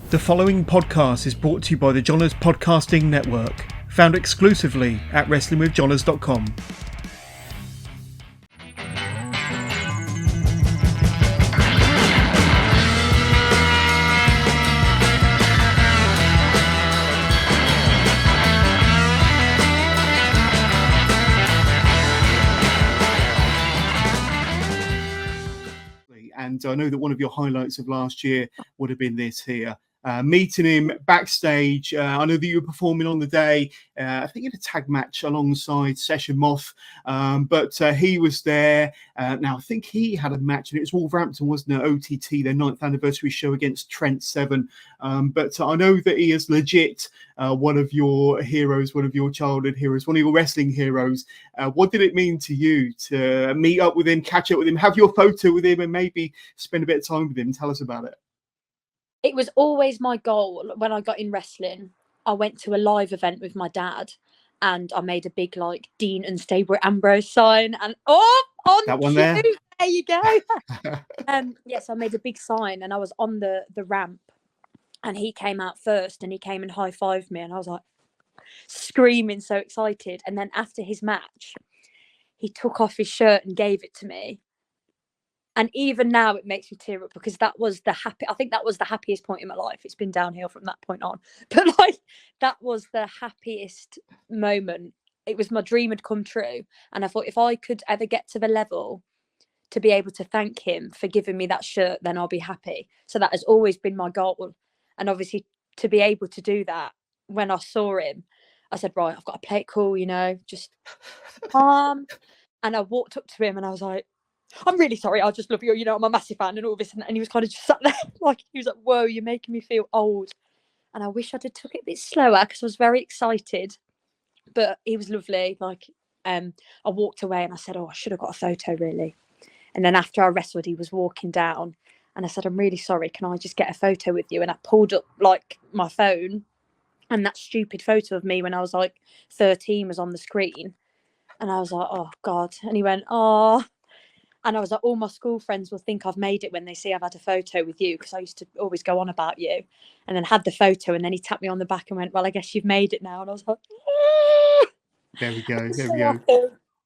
The following podcast is brought to you by the Johners Podcasting Network, found exclusively at WrestlingWithJohners.com. And I know that one of your highlights of last year would have been this here. Meeting him backstage. I know that you were performing on the day. I think in a tag match alongside Session Moth, but he was there. Now, I think he had a match, and it was Wolverhampton, wasn't it? OTT, their 9th anniversary show against Trent Seven. But I know that he is legit one of your heroes, one of your childhood heroes, one of your wrestling heroes. What did it mean to you to meet up with him, catch up with him, have your photo with him, and maybe spend a bit of time with him? Tell us about it. It was always my goal when I got in wrestling. I went to a live event with my dad and I made a big Dean Unstable Ambrose sign and on that one there. There you go. Yes, I made a big sign and I was on the ramp and he came out first and he came and high-fived me and I was like screaming, so excited. And then after his match, he took off his shirt and gave it to me. And even now it makes me tear up because I think that was the happiest point in my life. It's been downhill from that point on. But that was the happiest moment. It was my dream had come true. And I thought if I could ever get to the level to be able to thank him for giving me that shirt, then I'll be happy. So that has always been my goal. And obviously to be able to do that, when I saw him, I said, right, I've got to play it cool, just calm. And I walked up to him and I was like, I'm really sorry, I just love you, I'm a massive fan and all this. And he was kind of just sat there he was like, whoa, you're making me feel old. And I wish I'd have took it a bit slower because I was very excited. But he was lovely. I walked away and I said, I should have got a photo really. And then after I wrestled, he was walking down and I said, I'm really sorry, can I just get a photo with you? And I pulled up my phone and that stupid photo of me when I was 13 was on the screen. And I was like, oh God. And he went, oh. And I was like, all my school friends will think I've made it when they see I've had a photo with you because I used to always go on about you. And then had the photo and then he tapped me on the back and went, well, I guess you've made it now. And I was like, there we go.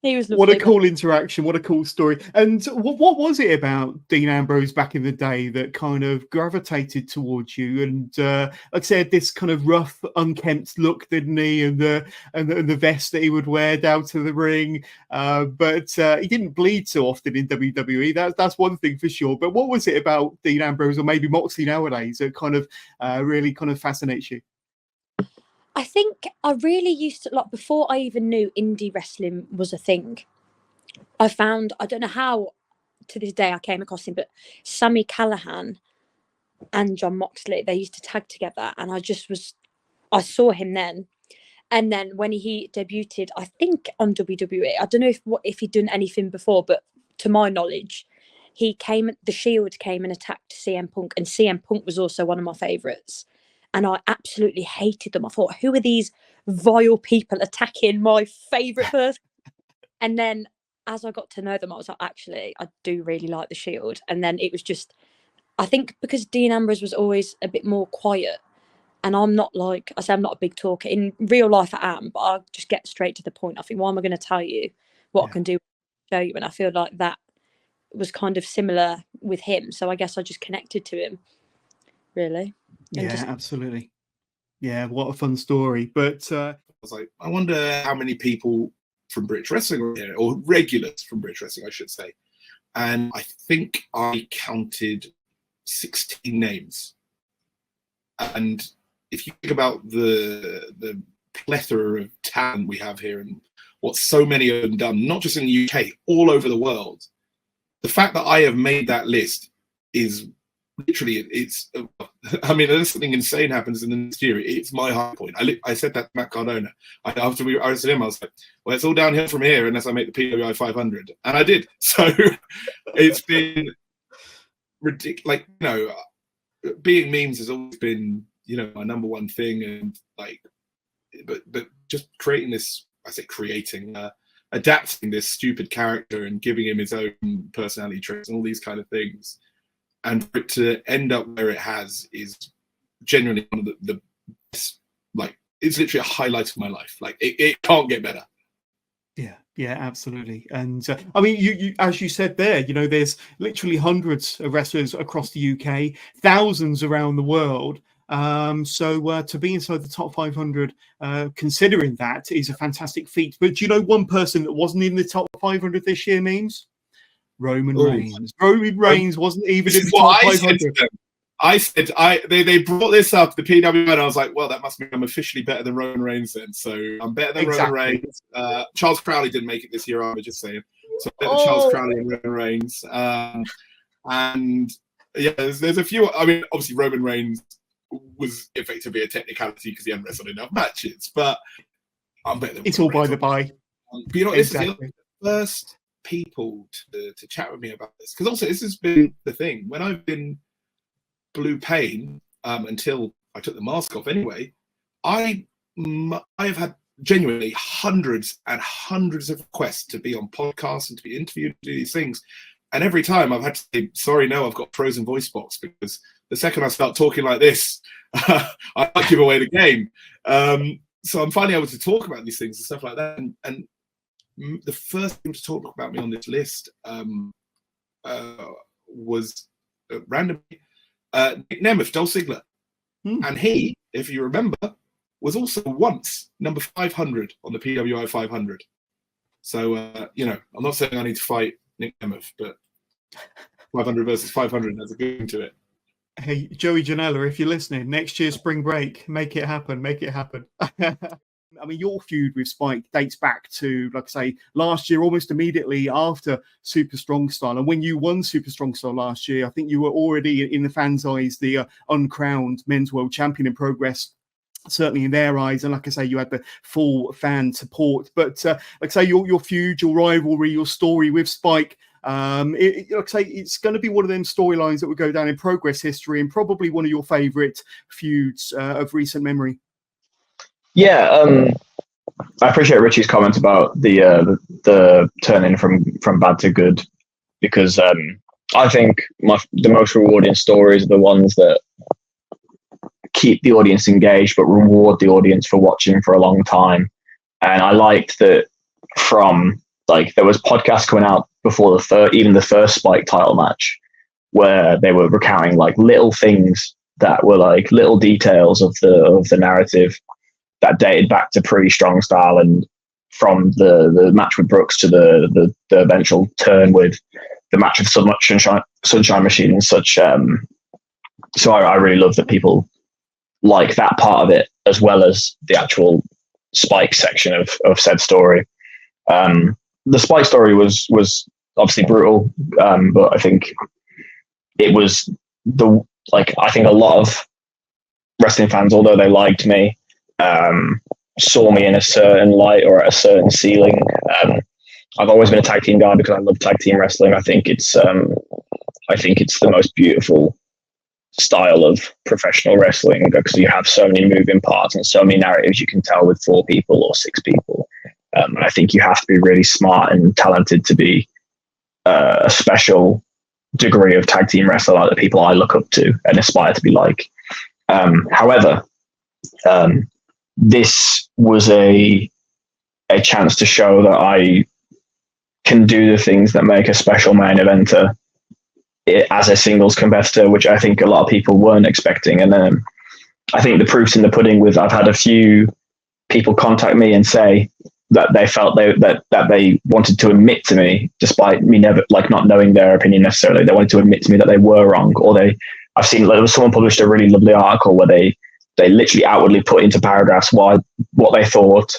He was lovely. What a cool interaction. What a cool story. And what was it about Dean Ambrose back in the day that kind of gravitated towards you? And like I said, this kind of rough, unkempt look, didn't he? And the vest that he would wear down to the ring. But he didn't bleed so often in WWE. That's one thing for sure. But what was it about Dean Ambrose or maybe Moxley nowadays that kind of really kind of fascinates you? I think I really used to, before I even knew indie wrestling was a thing, I don't know how to this day I came across him, but Sami Callihan and John Moxley, they used to tag together and I saw him then. And then when he debuted, I think on WWE, I don't know if he'd done anything before, but to my knowledge, the Shield came and attacked CM Punk, and CM Punk was also one of my favourites. And I absolutely hated them. I thought, who are these vile people attacking my favourite person? And then as I got to know them, I was like, actually, I do really like the Shield. And then it was just, I think because Dean Ambrose was always a bit more quiet. And I'm not I'm not a big talker. In real life, I am, but I just get straight to the point. I think, why am I going to tell you what I can do, show you? And I feel like that was kind of similar with him. So I guess I just connected to him, really. Absolutely. Yeah, what a fun story. But I was like, I wonder how many people from British Wrestling are here, or regulars from British Wrestling, I should say. And I think I counted 16 names. And if you think about the plethora of talent we have here and what so many of them done, not just in the UK, all over the world, the fact that I have made that list is literally, unless something insane happens in the next year, it's my high point. I said that to Matt Cardona. After I was with him, I was like, well, it's all downhill from here unless I make the PWI 500. And I did. So it's been ridiculous. Being memes has always been, my number one thing. And but just creating this, adapting this stupid character and giving him his own personality traits and all these kind of things. And for it to end up where it has is genuinely one of the best, like, it's literally a highlight of my life. Like, it can't get better. Yeah, absolutely. And I mean, you as you said there, you know, there's literally hundreds of wrestlers across the UK, thousands around the world. So to be inside the top 500, considering that, is a fantastic feat. But do you know one person that wasn't in the top 500 this year, Memes? Roman Reigns. Roman Reigns wasn't even in the top 500. They brought this up, the PWI, and I was like, well, that must mean I'm officially better than Roman Reigns then. So I'm better than Roman Reigns. Charles Crowley didn't make it this year, I'm just saying. So better than Charles Crowley and Roman Reigns. And yeah, there's a few. I mean, obviously Roman Reigns was effectively a technicality because he hadn't wrestled enough matches, but I'm better than it's Roman all Reigns. by the by. But you know, Exactly. this is the first people to chat with me about this, because also this has been the thing when I've been Blue Pain, until I took the mask off anyway, I have had genuinely hundreds and hundreds of requests to be on podcasts and to be interviewed, to do these things. And every time I've had to say, sorry, no, I've got frozen voice box, because the second I start talking like this, I might give away the game. So I'm finally able to talk about these things and stuff like that. And the first thing to talk about me on this list was randomly Nick Nemeth, Dolph Ziggler. And he, if you remember, was also once number 500 on the PWI 500. So, you know, I'm not saying I need to fight Nick Nemeth, but 500 versus 500 has a good thing to it. Hey, Joey Janela, if you're listening, next year's spring break, make it happen. Make it happen. I mean, your feud with Spike dates back to, like I say, last year, almost immediately after Super Strong Style. And when you won Super Strong Style last year, I think you were already, in the fans' eyes, the uncrowned men's world champion in Progress, certainly in their eyes. And like I say, you had the full fan support. But like I say, your feud, your rivalry, your story with Spike, like I say, it's going to be one of them storylines that will go down in Progress history, and probably one of your favourite feuds of recent memory. Yeah, I appreciate Richie's comment about the turning from bad to good, because I think the most rewarding stories are the ones that keep the audience engaged but reward the audience for watching for a long time. And I liked that from, like, there was podcasts coming out before even the first Spike title match where they were recounting like little things that were like little details of the narrative that dated back to pre-Strong Style, and from the match with Brooks to the eventual turn with the match with Sunshine Machine and such. So I really love that people like that part of it as well as the actual Spike section of said story. The Spike story was obviously brutal, but I think it was I think a lot of wrestling fans, although they liked me, saw me in a certain light or at a certain ceiling. I've always been a tag team guy because I love tag team wrestling. I think it's the most beautiful style of professional wrestling because you have so many moving parts and so many narratives you can tell with 4 people or 6 people. And I think you have to be really smart and talented to be a special degree of tag team wrestler like the people I look up to and aspire to be like. However, this was a chance to show that I can do the things that make a special main eventer as a singles competitor, which I think a lot of people weren't expecting. And then I think the proof's in the pudding I've had a few people contact me and say that they felt that they wanted to admit to me, despite me never not knowing their opinion necessarily, they wanted to admit to me that they were wrong. Or I've seen someone published a really lovely article where they literally outwardly put into paragraphs what they thought,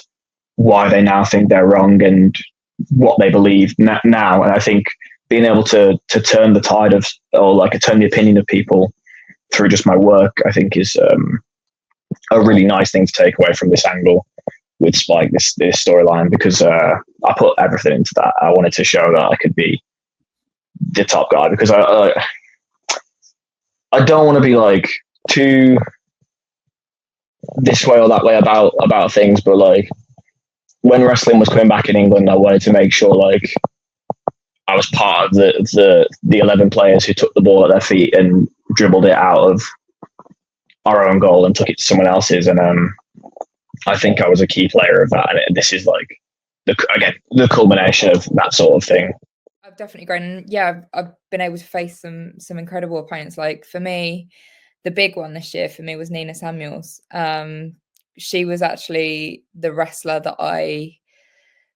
why they now think they're wrong, and what they believe now. And I think being able to turn the tide turn the opinion of people through just my work, I think is a really nice thing to take away from this angle with Spike, this storyline, because I put everything into that. I wanted to show that I could be the top guy, because I don't want to be like too this way or that way about things, but like when wrestling was coming back in England, I wanted to make sure like I was part of the 11 players who took the ball at their feet and dribbled it out of our own goal and took it to someone else's. And I think I was a key player of that. And this is like the culmination of that sort of thing. I've definitely grown. And yeah, I've been able to face some incredible opponents. Like for me, the big one this year for me was Nina Samuels. She was actually the wrestler that I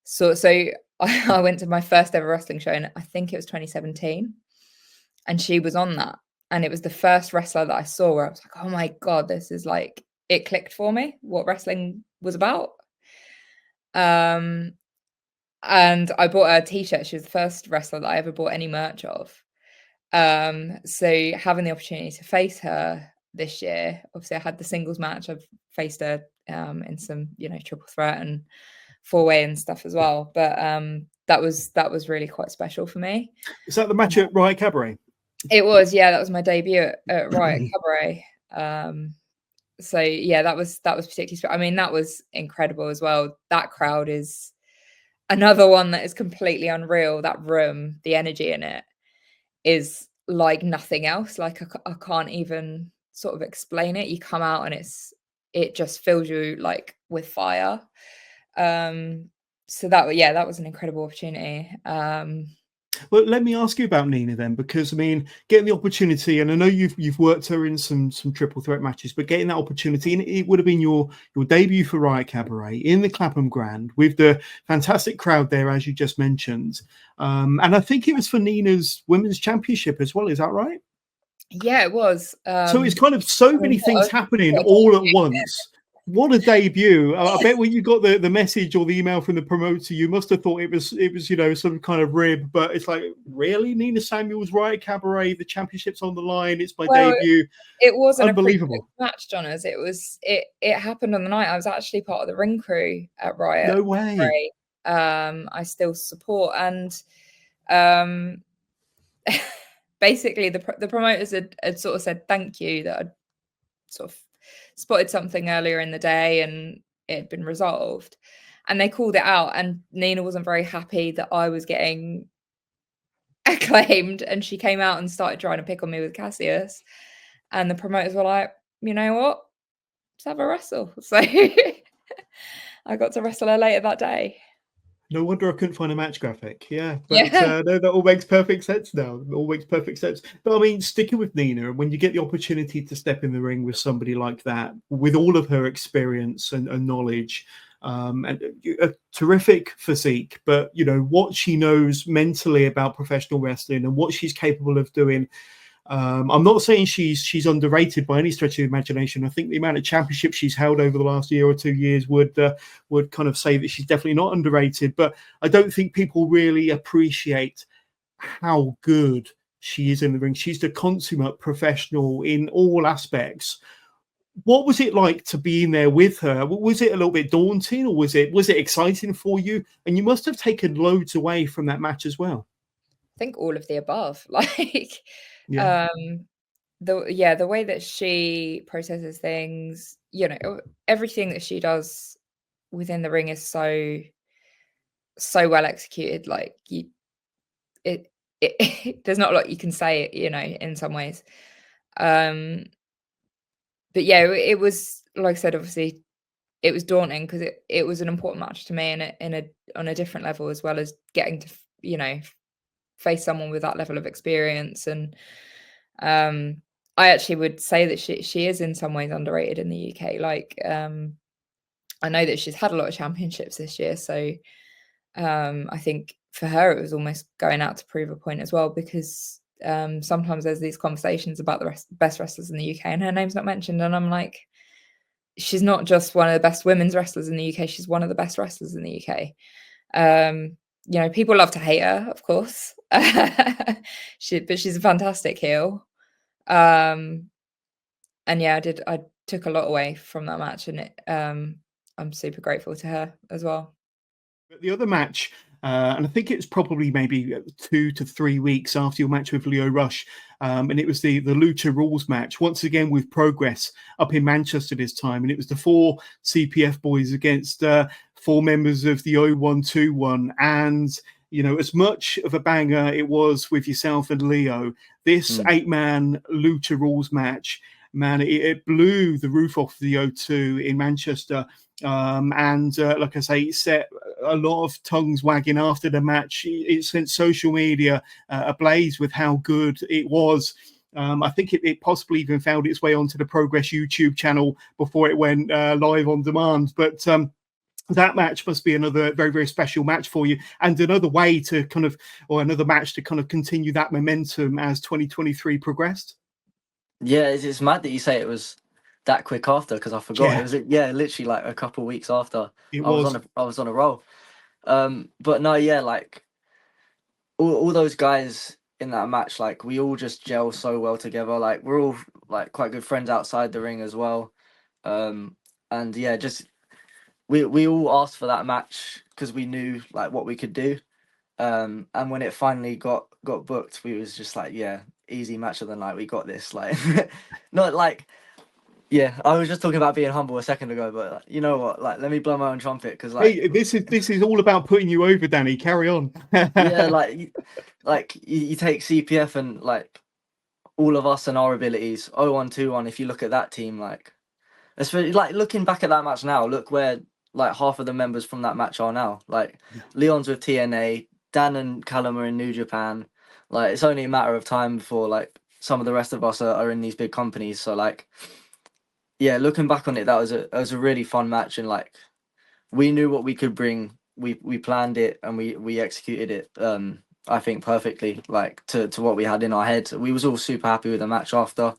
saw. So I went to my first ever wrestling show, and I think it was 2017, and she was on that. And it was the first wrestler that I saw where I was like, oh my God, this is like, it clicked for me what wrestling was about. And I bought her a t-shirt. She was the first wrestler that I ever bought any merch of. So having the opportunity to face her this year, obviously I had the singles match. I've faced her in some, triple threat and 4-way and stuff as well. But that was really quite special for me. Is that the match at Riot Cabaret? It was, yeah. That was my debut at Riot Cabaret. So yeah, that was particularly special. I mean, that was incredible as well. That crowd is another one that is completely unreal. That room, the energy in it is like nothing else. Like I can't even sort of explain it. You come out and it just fills you like with fire. So that was an incredible opportunity. Well, let me ask you about Nina then, because I mean, getting the opportunity, and I know you've worked her in some triple threat matches, but getting that opportunity, and it would have been your debut for Riot Cabaret in the Clapham Grand with the fantastic crowd there, as you just mentioned, and I think it was for Nina's Women's Championship as well. Is that right? Yeah, it was. So it's kind of so many things happening all at once. What a debut! I bet when you got the message or the email from the promoter, you must have thought it was some kind of rib. But it's like, really, Nina Samuels, Riot Cabaret, the championship's on the line. It's my debut. It wasn't unbelievable a match, Jonas. It happened on the night. I was actually part of the ring crew at Riot. No way. I still support, and basically the promoters had sort of said thank you, that I'd sort of spotted something earlier in the day and it had been resolved, and they called it out, and Nina wasn't very happy that I was getting acclaimed, and she came out and started trying to pick on me with Cassius, and the promoters were like, you know what, let's have a wrestle. So I got to wrestle her later that day. No wonder I couldn't find a match graphic. Yeah, but no, that all makes perfect sense now. It all makes perfect sense. But I mean, sticking with Nina, when you get the opportunity to step in the ring with somebody like that, with all of her experience and knowledge, and a terrific physique, but what she knows mentally about professional wrestling and what she's capable of doing. I'm not saying she's underrated by any stretch of the imagination. I think the amount of championships she's held over the last year or 2 years would kind of say that she's definitely not underrated. But I don't think people really appreciate how good she is in the ring. She's the consummate professional in all aspects. What was it like to be in there with her? Was it a little bit daunting, or was it exciting for you? And you must have taken loads away from that match as well. I think all of the above. Like. Yeah. The way that she processes things, everything that she does within the ring is so well executed. Like there's not a lot you can say, in some ways. But yeah, it was, like I said, obviously it was daunting because it was an important match to me, and on a different level, as well as getting to face someone with that level of experience. And I actually would say that she is in some ways underrated in the UK. Like I know that she's had a lot of championships this year, so I think for her it was almost going out to prove a point as well, because sometimes there's these conversations about the best wrestlers in the UK and her name's not mentioned, and I'm like, she's not just one of the best women's wrestlers in the UK, she's one of the best wrestlers in the UK. People love to hate her, of course, but she's a fantastic heel. And yeah, I took a lot away from that match, and I'm super grateful to her as well. The other match, and I think it's probably maybe 2 to 3 weeks after your match with Leo Rush, and it was the Lucha Rules match, once again with Progress up in Manchester this time, and it was the 4 CPF boys against 4 members of the 0121, and as much of a banger it was with yourself and Leo, this 8-man Lucha Rules match man, it blew the roof off the O2 in Manchester. And like I say, it set a lot of tongues wagging after the match. It sent social media ablaze with how good it was. I think it possibly even found its way onto the Progress YouTube channel before it went live on demand. But that match must be another very, very special match for you, and another way to kind of, or another match to kind of continue that momentum as 2023 progressed. Yeah, it's mad that you say it was that quick after, because I forgot. Yeah. It was literally like a couple of weeks after. It I was. was on a roll. But no, yeah, like all those guys in that match, like we all just gel so well together. Like we're all like quite good friends outside the ring as well. And yeah, just we all asked for that match because we knew like what we could do. And when it finally got booked, we was just like, yeah, easy match of the night. We got this. Like, not like, yeah. I was just talking about being humble a second ago, but like, you know what? Like, let me blow my own trumpet because like, Hey, this is all about putting you over, Danny. Carry on. yeah, like you take CPF and like all of us and our abilities 0-1-2-1. If you look at that team, like, especially like looking back at that match now, look where like half of the members from that match are now. Like Leon's with TNA, Dan and Callum are in New Japan. Like it's only a matter of time before like some of the rest of us are in these big companies. So like, yeah, looking back on it, that was a really fun match, and like we knew what we could bring. We planned it and we executed it. I think perfectly, like to what we had in our head. We was all super happy with the match after.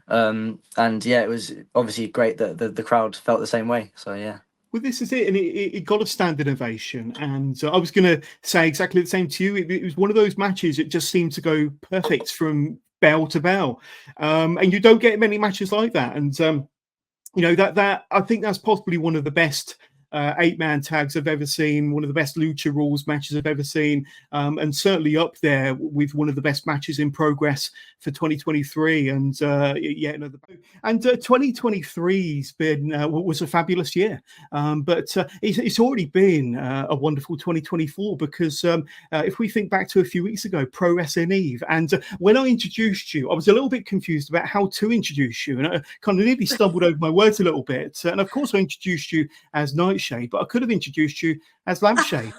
And yeah, it was obviously great that the crowd felt the same way. So yeah. Well, this is it, and it got a standing ovation. And I was going to say exactly the same to you. It was one of those matches that just seemed to go perfect from bell to bell, and you don't get many matches like that. And you know that I think that's possibly one of the best 8-man tags I've ever seen, one of the best Lucha Rules matches I've ever seen, and certainly up there with one of the best matches in progress for 2023. And yeah, another. And 2023's been was a fabulous year, but it's already been a wonderful 2024 because if we think back to a few weeks ago, Pro Wrestling Eve, and when I introduced you, I was a little bit confused about how to introduce you, and I kind of nearly stumbled over my words a little bit. And of course, I introduced you as Nightshade, but I could have introduced you as Lampshade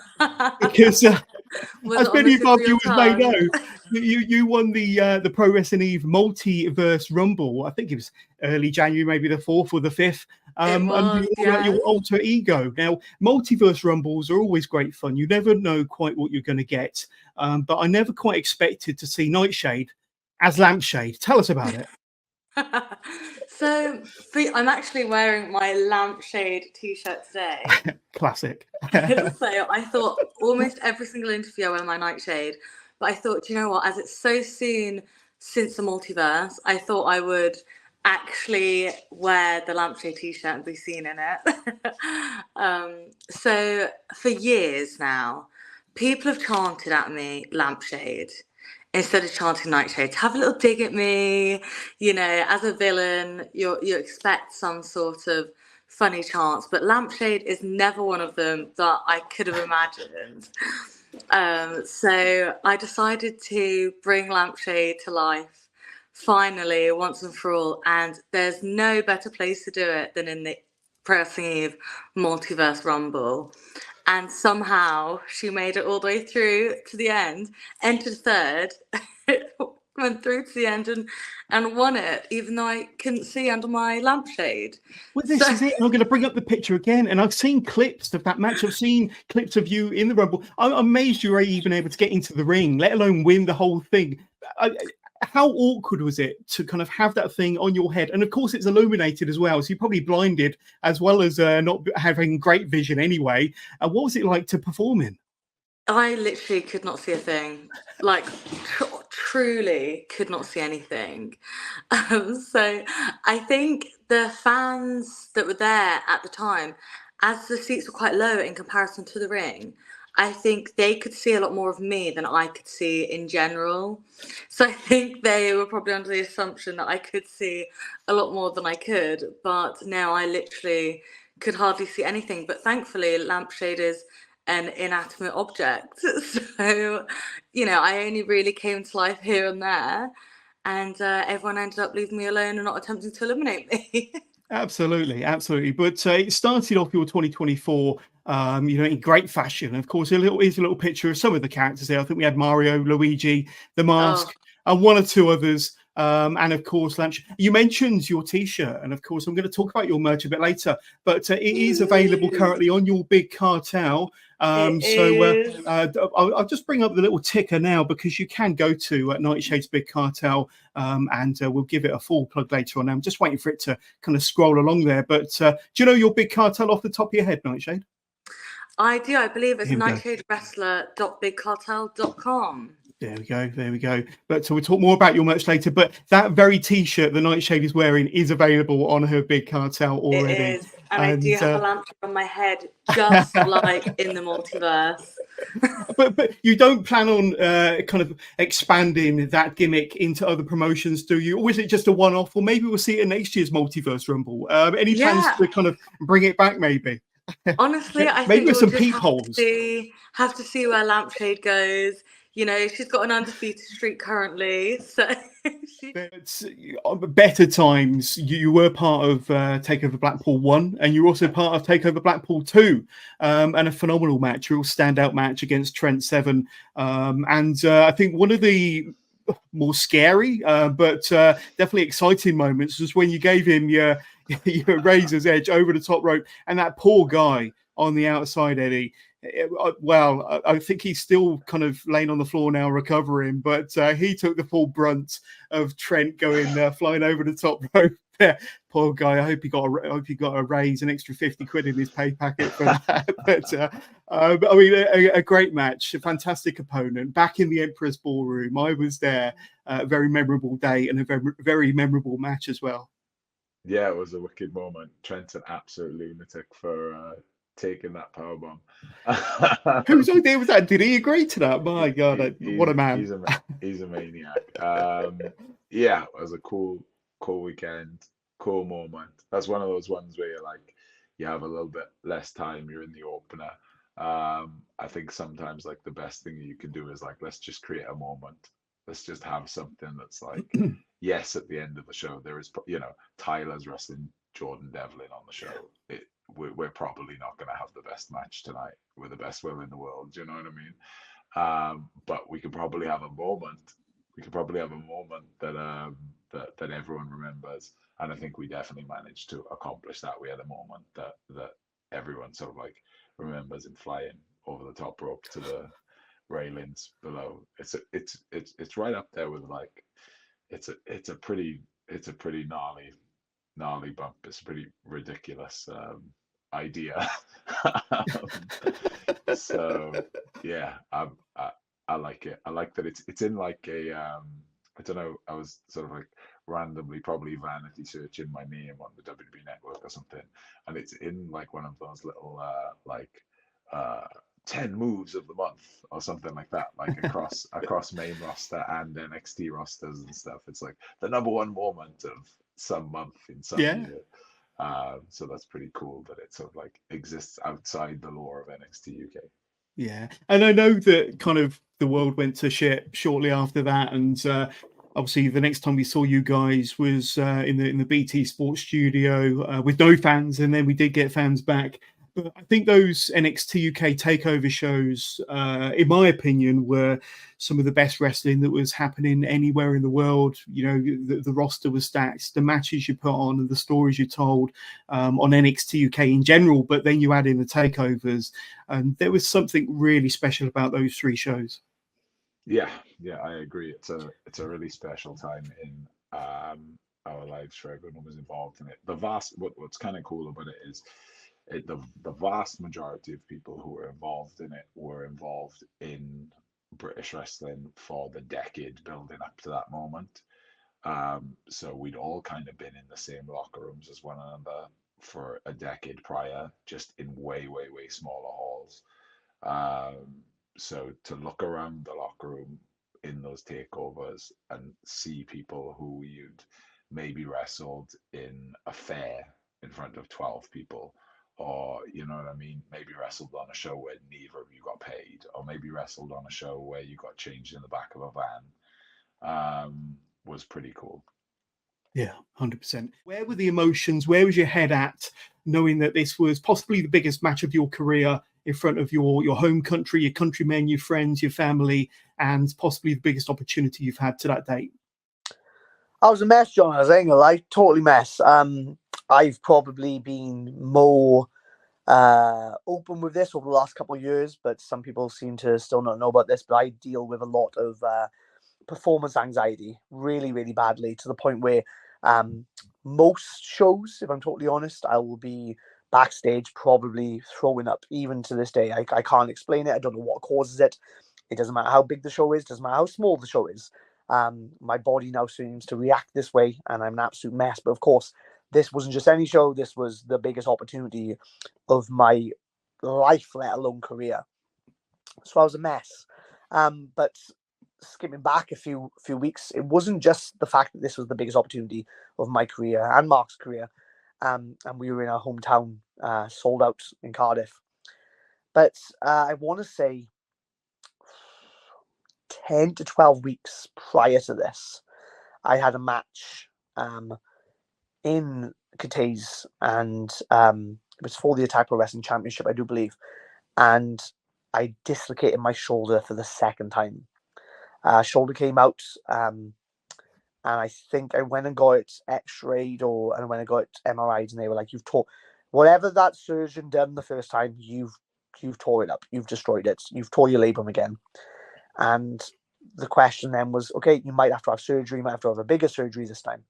because as many of our viewers may know, you won the Pro Wrestling Eve Multiverse Rumble. I think it was early January, maybe the 4th or the 5th. Under your alter ego. Now, Multiverse Rumbles are always great fun. You never know quite what you're going to get, but I never quite expected to see Nightshade as Lampshade. Tell us about it. So I'm actually wearing my Lampshade t-shirt today. Classic. So I thought almost every single interview I wear my Nightshade, but I thought, do you know what, as it's so soon since the multiverse, I thought I would actually wear the Lampshade t-shirt and be seen in it. So for years now, people have chanted at me Lampshade instead of chanting Nightshade, to have a little dig at me. You know, as a villain, you expect some sort of funny chants, but Lampshade is never one of them that I could have imagined. So I decided to bring Lampshade to life finally, once and for all, and there's no better place to do it than in the Pro Wrestling Eve Multiverse Rumble. And somehow she made it all the way through to the end, entered third, went through to the end and won it, even though I couldn't see under my lampshade. Well, this is it. And I'm going to bring up the picture again. And I've seen clips of that match. I've seen clips of you in the Rumble. I'm amazed you were even able to get into the ring, let alone win the whole thing. How awkward was it to kind of have that thing on your head? And of course, it's illuminated as well. So you're probably blinded as well as not having great vision anyway. What was it like to perform in? I literally could not see a thing. Like, truly could not see anything. So I think the fans that were there at the time, as the seats were quite low in comparison to the ring, I think they could see a lot more of me than I could see in general. So I think they were probably under the assumption that I could see a lot more than I could. But no, I literally could hardly see anything. But thankfully, Lampshade is an inanimate object. So, you know, I only really came to life here and there. and everyone ended up leaving me alone and not attempting to eliminate me. Absolutely, absolutely. But it started off your 2024, in great fashion. Of course, here's a little picture of some of the characters there. I think we had Mario, Luigi, The Mask, and one or two others. And of course, Lance, you mentioned your T-shirt, and of course, I'm going to talk about your merch a bit later. But it is available currently on your Big Cartel. I'll just bring up the little ticker now, because you can go to Nightshade's Big Cartel, and we'll give it a full plug later on. I'm just waiting for it to kind of scroll along there. But do you know your Big Cartel off the top of your head, Nightshade? I do. I believe it's nightshadewrestler.bigcartel.com. There we go. But so we'll talk more about your merch later. But that very T-shirt the Nightshade is wearing is available on her Big Cartel already. It is. And I do have a lantern on my head, just like in the multiverse. But you don't plan on kind of expanding that gimmick into other promotions, do you? Or is it just a one-off? Or maybe we'll see it in next year's Multiverse Rumble. Any plans to kind of bring it back, maybe? Honestly, I maybe think with some we'll peepholes. Have to see where Lampshade goes. You know, she's got an undefeated streak currently, so. Better times. You were part of Takeover Blackpool 1, and you're also part of Takeover Blackpool 2, and a phenomenal match, a real standout match against Trent Seven. And I think one of the more scary, but definitely exciting moments was when you gave him your razor's edge over the top rope, and that poor guy on the outside, Eddie. Well, I think he's still kind of laying on the floor now recovering, but he took the full brunt of Trent going flying over the top rope there. Poor guy. I hope he got a raise, an extra 50 quid in his pay packet for that. But I mean, a great match, a fantastic opponent. Back in the Emperor's Ballroom, I was there. A very memorable day and a very, very memorable match as well. Yeah, it was a wicked moment. Trent's an absolute lunatic for taking that powerbomb. Whose idea was that? Did he agree to that? My God, what a man! He's a maniac. Yeah, it was a cool weekend, cool moment. That's one of those ones where you have a little bit less time. You're in the opener. I think sometimes the best thing you can do is let's just create a moment. Let's just have something that's yes, at the end of the show there is, Tyler's wrestling Jordan Devlin on the show. We're probably not going to have the best match tonight with the best will in the world. Do you know what I mean? But we could probably have a moment. We could probably have a moment that that everyone remembers, and I think we definitely managed to accomplish that. We had a moment that everyone sort of remembers him flying over the top rope to the railings below. It's right up there with it's a pretty gnarly bump. It's a pretty ridiculous idea. So yeah, I like it. I like that it's in a I don't know, I was sort of randomly probably vanity searching my name on the WWE network or something, and it's in one of those little 10 moves of the month or something like that, across main roster and NXT rosters and stuff. It's the number one moment of some month in some year. So that's pretty cool that it sort of exists outside the lore of NXT UK. Yeah, and I know that kind of the world went to shit shortly after that, and obviously the next time we saw you guys was in the BT Sports studio with no fans, and then we did get fans back. But I think those NXT UK takeover shows, in my opinion, were some of the best wrestling that was happening anywhere in the world. The roster was stacked, the matches you put on and the stories you told on NXT UK in general, but then you add in the takeovers, and there was something really special about those three shows. Yeah, I agree. It's a really special time in our lives for everyone who was involved in it. What's kind of cool about it is the vast majority of people who were involved in it were involved in British wrestling for the decade building up to that moment. So we'd all kind of been in the same locker rooms as one another for a decade prior, just in way, way, way smaller halls. So to look around the locker room in those takeovers and see people who you'd maybe wrestled in a fair in front of 12 people, or you know what I mean, maybe wrestled on a show where neither of you got paid, or maybe wrestled on a show where you got changed in the back of a van. was pretty cool. Yeah, 100%. Where were the emotions? Where was your head at, knowing that this was possibly the biggest match of your career in front of your home country, your countrymen, your friends, your family, and possibly the biggest opportunity you've had to that date? I was a mess, John. I was ain't gonna lie, totally mess. I've probably been more open with this over the last couple of years, but some people seem to still not know about this. But I deal with a lot of performance anxiety really, really badly, to the point where most shows, if I'm totally honest, I will be backstage probably throwing up. Even to this day, I can't explain it. I don't know what causes it. It doesn't matter how big the show is, doesn't matter how small the show is. My body now seems to react this way, and I'm an absolute mess. But of course, this wasn't just any show. This was the biggest opportunity of my life, let alone career. So I was a mess. But skipping back a few weeks, it wasn't just the fact that this was the biggest opportunity of my career and Mark's career. And we were in our hometown, sold out in Cardiff. But I want to say 10 to 12 weeks prior to this, I had a match in Cathays, and it was for the Attack Pro Wrestling Championship, I do believe. And I dislocated my shoulder for the second time. Shoulder came out, and I think I went and got it x-rayed, and I went and got it MRI'd, and they were like, "You've tore whatever that surgeon done the first time. You've tore it up. You've destroyed it. You've tore your labrum again." And the question then was, okay, you might have to have surgery. You might have to have a bigger surgery this time.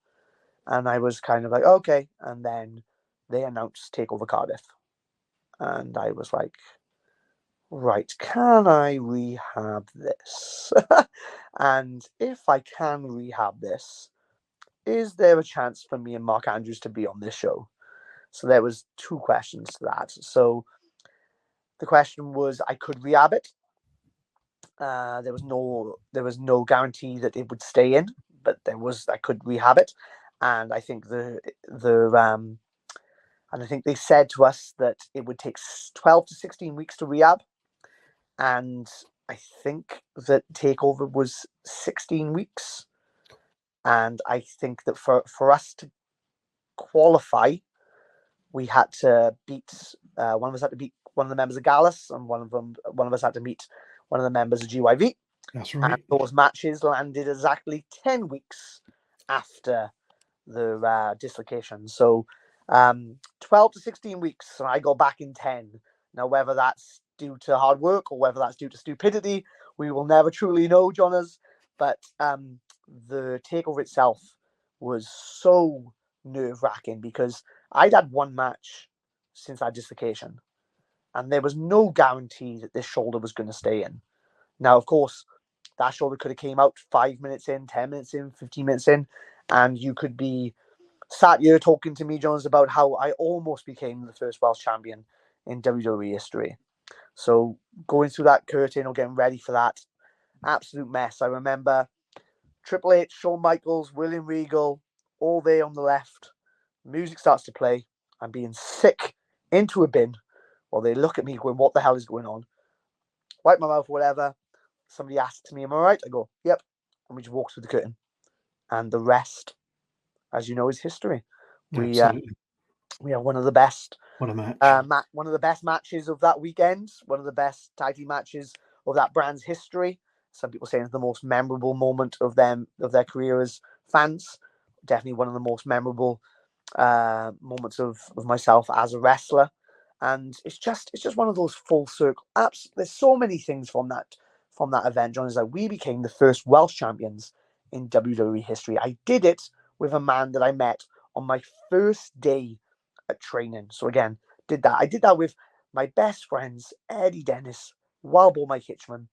And I was kind of like, okay. And then they announced Takeover Cardiff, and I was like, right, can I rehab this? And if I can rehab this, is there a chance for me and Mark Andrews to be on this show? So there was two questions to that. So the question was, I could rehab it. There was no guarantee that it would stay in, but I could rehab it. And I think and I think they said to us that it would take 12 to 16 weeks to rehab. And I think that Takeover was 16 weeks. And I think that for us to qualify, we had to beat one of us had to beat one of the members of Gallus, and one of us had to meet one of the members of GYV. That's right. And those matches landed exactly 10 weeks after the dislocation. So 12 to 16 weeks, and I go back in 10. Now, whether that's due to hard work or whether that's due to stupidity, we will never truly know, Jonas. But the Takeover itself was so nerve-wracking, because I'd had one match since that dislocation, and there was no guarantee that this shoulder was going to stay in. Now, of course, that shoulder could have came out 5 minutes in, 10 minutes in, 15 minutes in, and you could be sat here talking to me, Jones, about how I almost became the first Welsh champion in WWE history. So going through that curtain or getting ready for that, absolute mess. I remember Triple H, Shawn Michaels, William Regal, all there on the left. Music starts to play. I'm being sick into a bin while they look at me going, what the hell is going on? Wipe my mouth, whatever. Somebody asks me, am I right? I go, yep. And we just walk through the curtain. And the rest, as you know, is history. We have one of the best. What a match. One of the best matches of that weekend. One of the best tag team matches of that brand's history. Some people say it's the most memorable moment of their career as fans. Definitely one of the most memorable moments of myself as a wrestler. And it's just one of those full circle apps. There's so many things from that event, John. Is that we became the first Welsh champions in WWE history. I did it with a man that I met on my first day at training. So again, I did that with my best friends, Eddie Dennis, Wildball Mike Hitchman,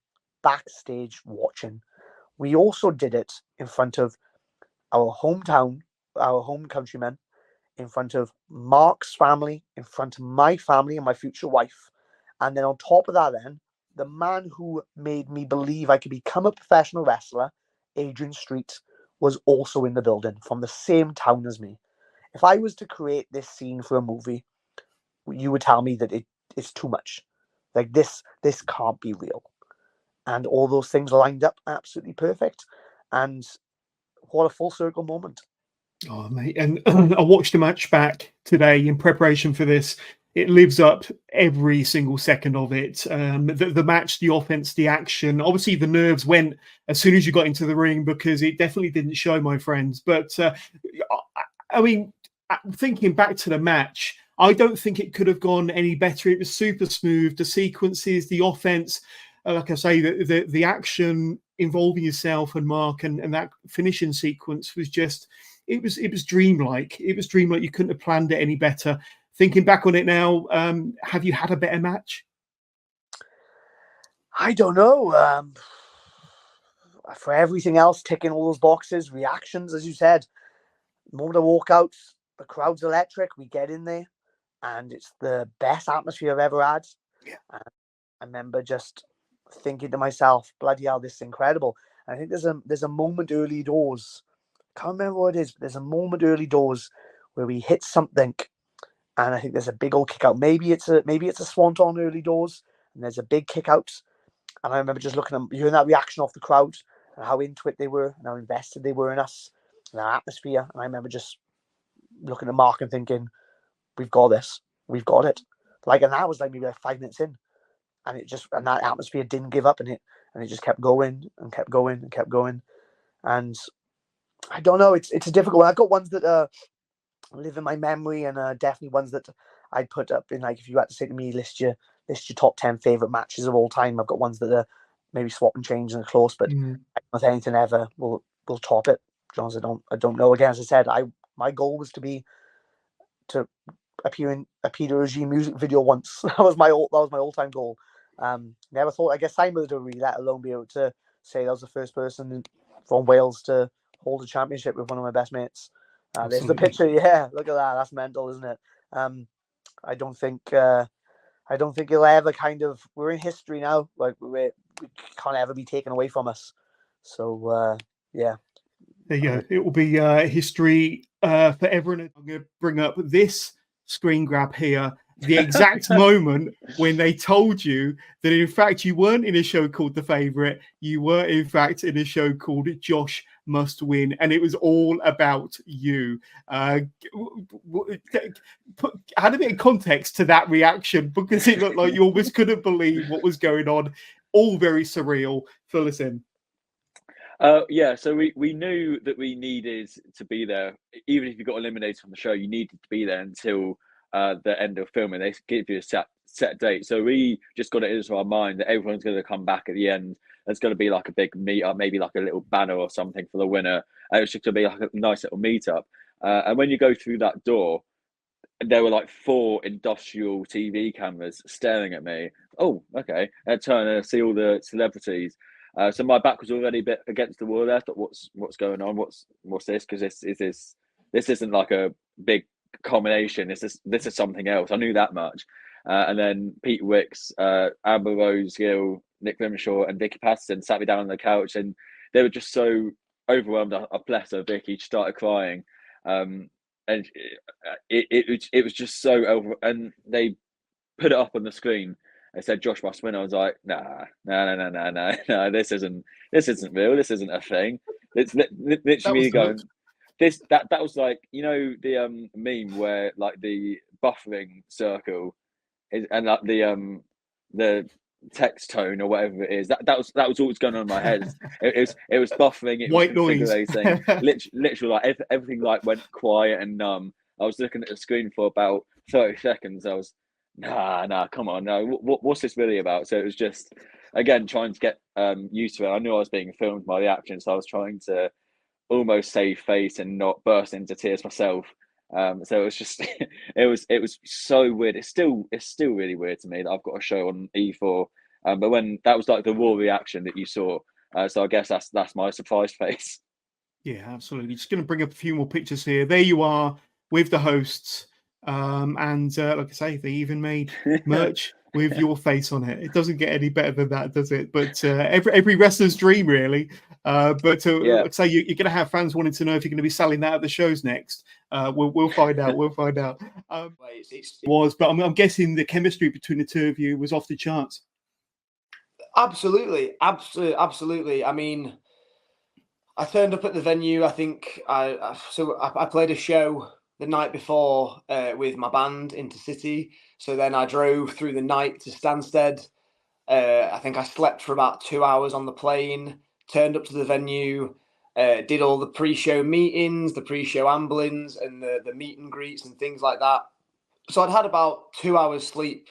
backstage watching. We also did it in front of our home countrymen, in front of Mark's family, in front of my family and my future wife. And then on top of that, then, the man who made me believe I could become a professional wrestler, Adrian Street, was also in the building from the same town as me. If I was to create this scene for a movie, you would tell me that it's too much. Like this can't be real. And all those things lined up absolutely perfect. And what a full circle moment. Oh, mate. And I watched the match back today in preparation for this. It lives up every single second of it. The match, the offense, the action. Obviously, the nerves went as soon as you got into the ring because it definitely didn't show, my friends. But I mean, thinking back to the match, I don't think it could have gone any better. It was super smooth. The sequences, the offense, like I say, the action involving yourself and Mark and that finishing sequence was just, it was dreamlike. It was dreamlike. You couldn't have planned it any better. Thinking back on it now, have you had a better match? I don't know. For everything else, ticking all those boxes, reactions, as you said, the moment I walk out, the crowd's electric. We get in there, and it's the best atmosphere I've ever had. Yeah. And I remember just thinking to myself, bloody hell, this is incredible. And I think there's a moment early doors. Can't remember what it is, but there's a moment early doors where we hit something, and I think there's a big old kick out. Maybe it's a swanton early doors, and there's a big kick out. And I remember just looking at hearing that reaction off the crowd and how into it they were and how invested they were in us and our atmosphere. And I remember just looking at Mark and thinking, we've got this. We've got it. And that was maybe 5 minutes in. And that atmosphere didn't give up in it. And it just kept going and kept going and kept going. And I don't know, it's a difficult one. I've got ones that live in my memory, and definitely ones that I'd put up in, if you had to say to me, list your top 10 favorite matches of all time. I've got ones that are maybe swap and change and are close, but I don't know if anything ever will top it. John, I don't know. Again, as I said, my goal was to appear in a Peter Regime music video once. That was my all-time goal. Never thought I guess Simon would really, let alone be able to say that was the first person from Wales to hold a championship with one of my best mates. There's the picture. Yeah, look at that. That's mental, isn't it? I don't think it'll ever we're in history now. We can't ever be taken away from us. So yeah. There you go. It will be history forever. And I'm going to bring up this screen grab here. The exact moment when they told you that in fact you weren't in a show called The Favourite, you were in fact in a show called Josh Must Win, and it was all about you. Add a bit of context to that reaction, because it looked like you almost couldn't believe what was going on. All very surreal. Fill us in. Yeah, so we knew that we needed to be there. Even if you got eliminated from the show, you needed to be there until the end of filming. They give you a set date. So we just got it into our mind that everyone's going to come back at the end. There's going to be like a big meetup, maybe like a little banner or something for the winner. And it was just going to be like a nice little meetup. And when you go through that door, there were like 4 industrial TV cameras staring at me. Oh, okay. And I turn and see all the celebrities. So my back was already a bit against the wall there. I thought, what's going on? What's this? Because this isn't like a big combination. This is something else. I knew that much. And then Pete Wicks, Amber Rose Gill, Nick Grimshaw, and Vicky Patterson sat me down on the couch, and they were just so overwhelmed. I bless her, Vicky. She started crying, and it was just so over. And they put it up on the screen. They said Josh Must Win. I was like, no. This isn't real. This isn't a thing. It's literally me going. That was like, the meme where like the buffering circle is, and like the text tone or whatever it is. That was all that's going on in my head. It was buffering. It White was noise. literally like everything like went quiet and numb. I was looking at the screen for about 30 seconds. I was. Nah, come on, no. What's this really about? So it was just, again, trying to get used to it. I knew I was being filmed by the action, so I was trying to almost save face and not burst into tears myself. So it was just, it was so weird. It's still really weird to me that I've got a show on E4. But when that was like the raw reaction that you saw, so I guess that's my surprise face. Yeah, absolutely. Just going to bring up a few more pictures here. There you are with the hosts. And like I say, they even made merch with your face on it. It doesn't get any better than that, does it? But every wrestler's dream, really. But like I say, you're going to have fans wanting to know if you're going to be selling that at the shows next. We'll find out. We'll find out. But I'm guessing the chemistry between the two of you was off the charts. Absolutely. I mean, I turned up at the venue. I think I played a show the night before with my band, Intercity. So then I drove through the night to Stansted. I think I slept for about 2 hours on the plane, turned up to the venue, did all the pre-show meetings, the pre-show amblings, and the meet and greets and things like that. So I'd had about 2 hours sleep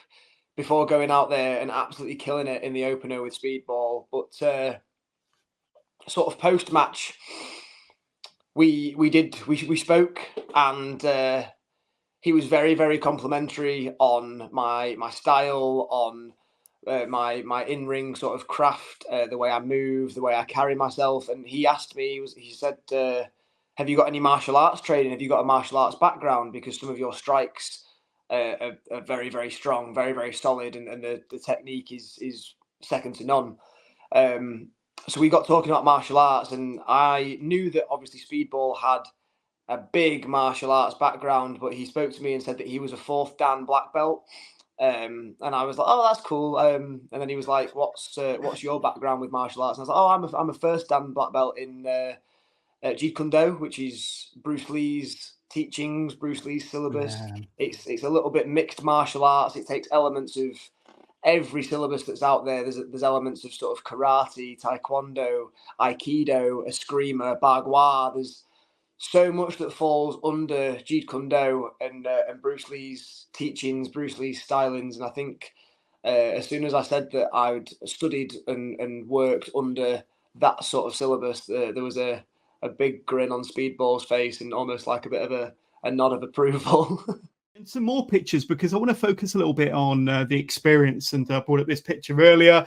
before going out there and absolutely killing it in the opener with Speedball. But sort of post-match, we spoke, and he was very, very complimentary on my style, on my in-ring sort of craft, the way I move, the way I carry myself. And he asked me, he said, have you got any martial arts training? Have you got a martial arts background? Because some of your strikes are very, very strong, very, very solid, and the technique is second to none. So we got talking about martial arts, and I knew that obviously Speedball had a big martial arts background, but he spoke to me and said that he was a 4th Dan black belt. And I was like, oh, that's cool. And then he was like, what's your background with martial arts? And I was like, oh, I'm a 1st Dan black belt in Jeet Kune Do, which is Bruce Lee's teachings, Bruce Lee's syllabus. Yeah. It's a little bit mixed martial arts. It takes elements of every syllabus that's out there. There's elements of sort of karate, taekwondo, aikido, eskrima, bagua. There's so much that falls under Jeet Kune Do and Bruce Lee's teachings, Bruce Lee's stylings. And I think as soon as I said that I'd studied and worked under that sort of syllabus, there was a big grin on Speedball's face and almost like a bit of a nod of approval. And some more pictures, because I want to focus a little bit on the experience, and I brought up this picture earlier.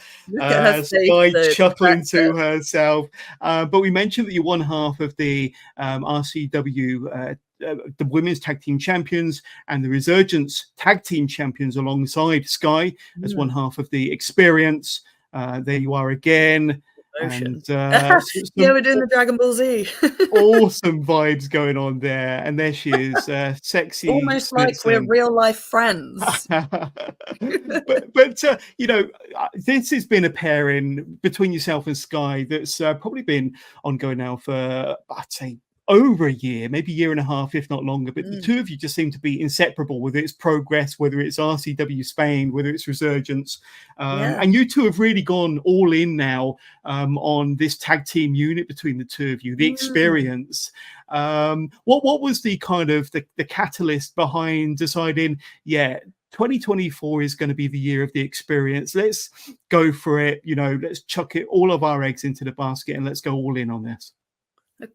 Sky chuckling to herself. But we mentioned that you're one half of the RCW, the Women's Tag Team Champions, and the Resurgence Tag Team Champions alongside Sky as one half of the experience. There you are again. And, yeah, we're doing the Dragon Ball Z. Awesome vibes going on there, and there she is, sexy, almost like we're real life friends. but you know, this has been a pairing between yourself and Sky that's probably been ongoing now for, I'd say, over a year, maybe a year and a half, if not longer. But the two of you just seem to be inseparable, whether it's Progress, whether it's RCW Spain, whether it's Resurgence. And you two have really gone all in now on this tag team unit between the two of you, the experience. What was the kind of the catalyst behind deciding, 2024 is going to be the year of the experience. Let's go for it. You know, let's chuck it, all of our eggs into the basket, and let's go all in on this.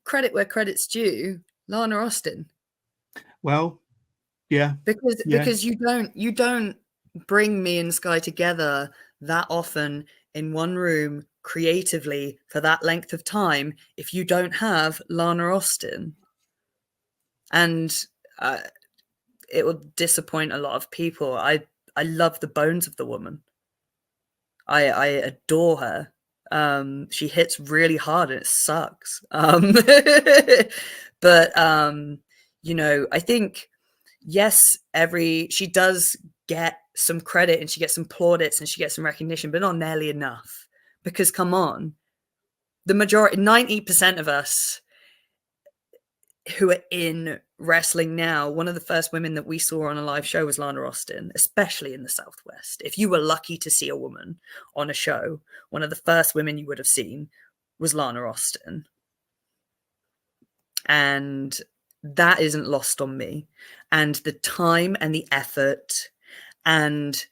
Credit where credit's due, Lana Austin. Well, yeah, because you don't bring me and Sky together that often in one room creatively for that length of time if you don't have Lana Austin, and it will disappoint a lot of people. I love the bones of the woman. I adore her. She hits really hard and it sucks. But you know, I think yes, she does get some credit and she gets some plaudits and she gets some recognition, but not nearly enough. Because come on, the majority, 90% of us who are in wrestling now, one of the first women that we saw on a live show was Lana Austin, especially in the Southwest. If you were lucky to see a woman on a show, one of the first women you would have seen was Lana Austin. And that isn't lost on me. And the time and the effort and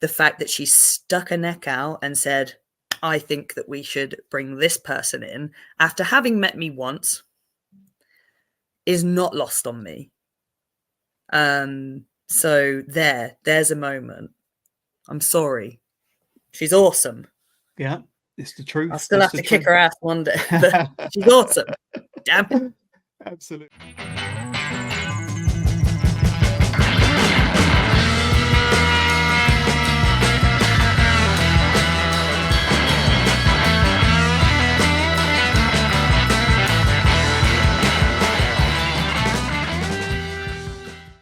the fact that she stuck her neck out and said, I think that we should bring this person in after having met me once, is not lost on me. So there's a moment. I'm sorry. She's awesome. Yeah, it's the truth. I'll still have to kick her ass one day, but she's awesome. Damn. Absolutely.